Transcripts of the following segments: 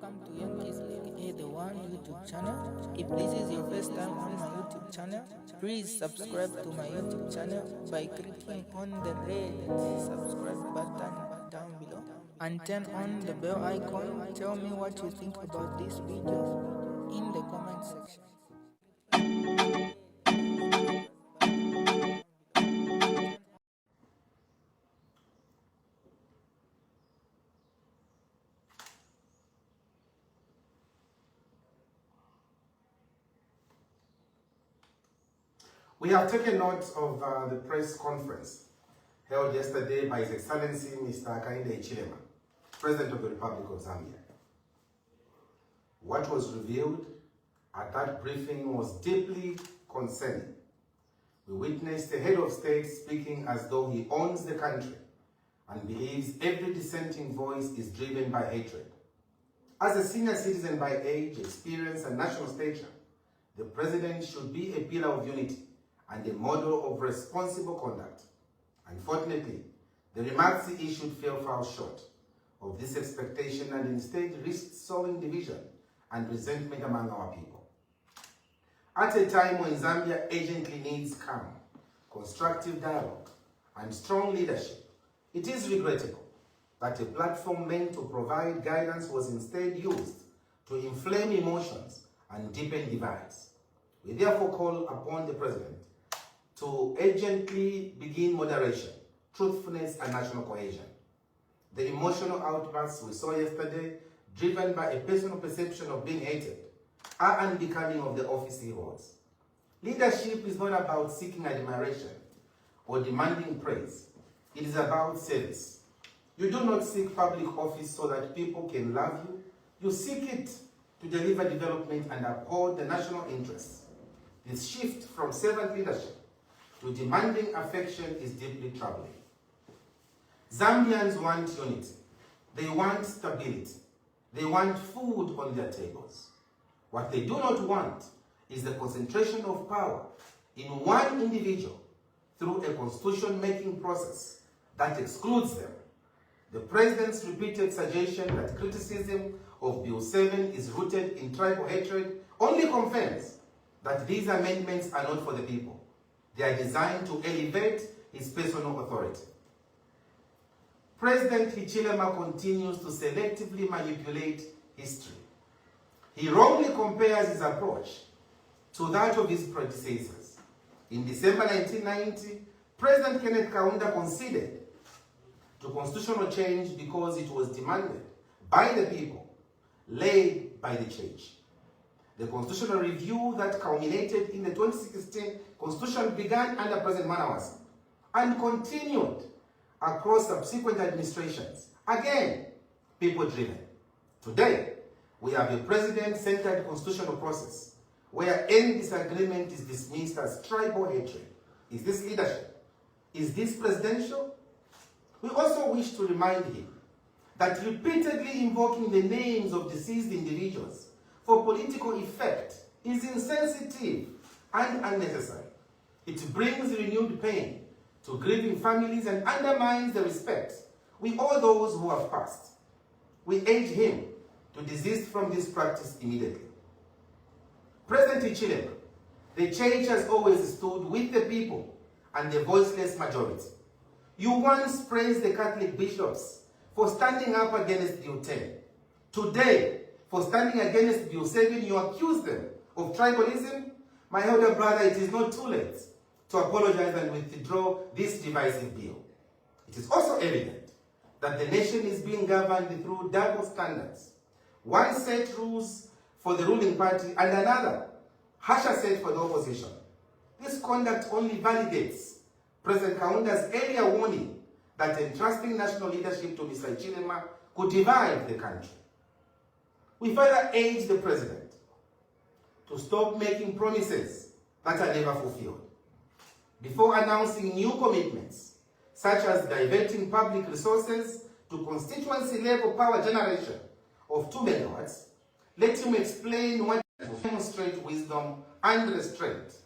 welcome to Young Kizzy, the one YouTube channel. If this is your first time on my YouTube channel, please subscribe to my YouTube channel by clicking on the red subscribe button down below and turn on the bell icon. Tell me what you think about this video in the comment section. We have taken note of the press conference held yesterday by His Excellency Mr. Kizzy, President of the Republic of Zambia. What was revealed at that briefing was deeply concerning. We witnessed a head of state speaking as though he owns the country and believes every dissenting voice is driven by hatred. As a senior citizen by age, experience, and national stature, the president should be a pillar of unity and a model of responsible conduct. Unfortunately, the remarks he issued fell far short of this expectation and instead risked sowing division and resentment among our people. At a time when Zambia urgently needs calm, constructive dialogue, and strong leadership, it is regrettable that a platform meant to provide guidance was instead used to inflame emotions and deepen divides. We therefore call upon the President to urgently begin moderation, truthfulness, and national cohesion. The emotional outbursts we saw yesterday, driven by a personal perception of being hated, are unbecoming of the office he holds. Leadership is not about seeking admiration or demanding praise. It is about service. You do not seek public office so that people can love you. You seek it to deliver development and uphold the national interests. This shift from servant leadership to demanding affection is deeply troubling. Zambians want unity. They want stability. They want food on their tables. What they do not want is the concentration of power in one individual through a constitution-making process that excludes them. The President's repeated suggestion that criticism of Bill 7 is rooted in tribal hatred only confirms that these amendments are not for the people. They are designed to elevate his personal authority. President Hichilema continues to selectively manipulate history. He wrongly compares his approach to that of his predecessors. In December 1990, President Kenneth Kaunda conceded to constitutional change because it was demanded by the people, led by the church. The constitutional review that culminated in the 2016 Constitution began under President Manawasa and continued across subsequent administrations. Again, people-driven. Today, we have a president-centered constitutional process where any disagreement is dismissed as tribal hatred. Is this leadership? Is this presidential? We also wish to remind him that repeatedly invoking the names of deceased individuals for political effect is insensitive and unnecessary. It brings renewed pain to grieving families and undermines the respect we owe those who have passed. We urge him to desist from this practice immediately. President Hichilema, the church has always stood with the people and the voiceless majority. You once praised the Catholic bishops for standing up against Bill 10. Today, for standing against Bill 7, you accuse them of tribalism. My elder brother, it is not too late to apologize and withdraw this divisive bill. It is also evident that the nation is being governed through double standards. One set rules for the ruling party and another harsher set for the opposition. This conduct only validates President Kaunda's earlier warning that entrusting national leadership to Mr. Hichilema could divide the country. We further urge the President to stop making promises that are never fulfilled. Before announcing new commitments, such as diverting public resources to constituency-level power generation of 2 megawatts, let him explain what will demonstrate wisdom and restraint.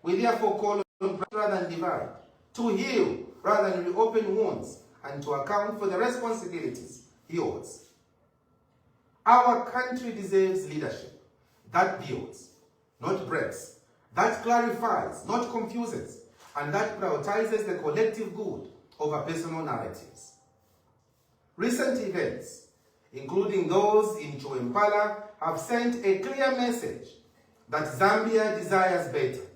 We therefore call on rather than divide, to heal rather than reopen wounds, and to account for the responsibilities he owes. Our country deserves leadership that builds, not breaks, that clarifies, not confuses, and that prioritizes the collective good over personal narratives. Recent events, including those in Choempala, have sent a clear message that Zambia desires better.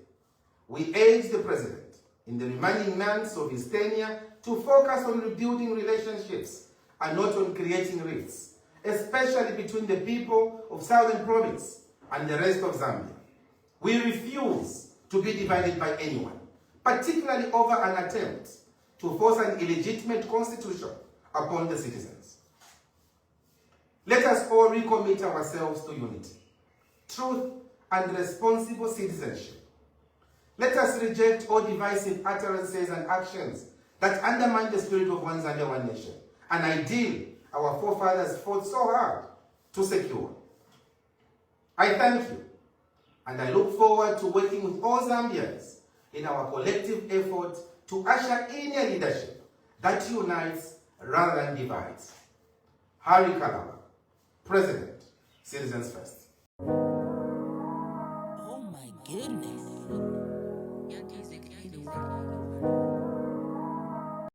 We urge the President, in the remaining months of his tenure, to focus on rebuilding relationships and not on creating rifts, especially between the people of Southern Province and the rest of Zambia. We refuse to be divided by anyone, particularly over an attempt to force an illegitimate constitution upon the citizens. Let us all recommit ourselves to unity, truth, and responsible citizenship. Let us reject all divisive utterances and actions that undermine the spirit of one Zambia, one nation, an ideal our forefathers fought so hard to secure. I thank you, and I look forward to working with all Zambians in our collective effort to usher in a leadership that unites rather than divides. Harry Kalaba, President, Citizens First.